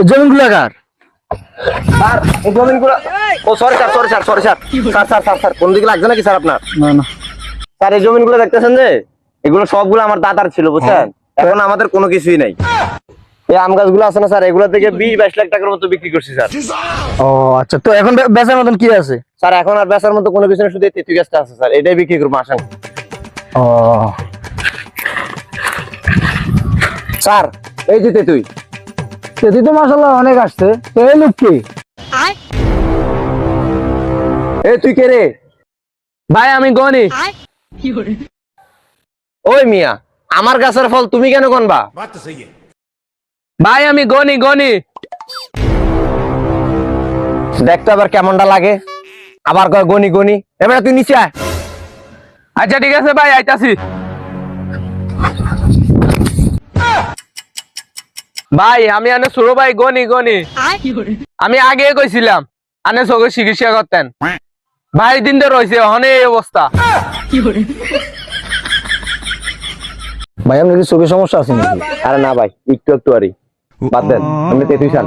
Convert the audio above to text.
জমিগুলো কার? স্যার এই জমিনগুলো, oh sorry sir, sorry sir, sorry sir, sir sir sir sir কোন দিকে লাগছে নাকি স্যার আপনার? না না, স্যার এই জমিনগুলো দেখতেছেন যে, এগুলো সবগুলো আমার দাদার ছিল বুঝছেন। এখন আমাদের কোনো কিছুই নাই। এই আম গাছগুলো আছে না স্যার, এগুলো থেকে 20-22 লাখ টাকার মতো বিক্রি করছি স্যার। ও আচ্ছা, তো এখন বেচার মতন কি আছে? স্যার এখন আর বেচার মতো কোনো কিছু না, শুধু এই তেঁতুল গাছটা আছে স্যার, এটাই বিক্রি করবো আসান। ও স্যার এই যে তেঁতুল। তেতি তো মাশাআল্লাহ অনেক আসছে। তো এই লোক কি? এই তুই কে রে? ভাই আমি গনি। ওই মিয়া, আমার গাছের ফল তুমি কেন গনবা? ভাই আমি গনি গনি। দেখতে আবার কেমনটা লাগে, আবার কয় গনি গনি। এবারে তুই নিচে আয়। আচ্ছা ঠিক আছে ভাই, আইতাছি। ভাই আমি আনে সুরো ভাই গনি গনি। আমি আগে কইছিলাম আনে চোখের চিকিৎসা করতেন। ভাই দিন ধরে রয়েছে অনেক এই অবস্থা। ভাই আপনার কি চোখের সমস্যা আছে নাকি? আরে না ভাই, একটু একটু আরই বাদ দেন, আপনি তেঁতুল খান।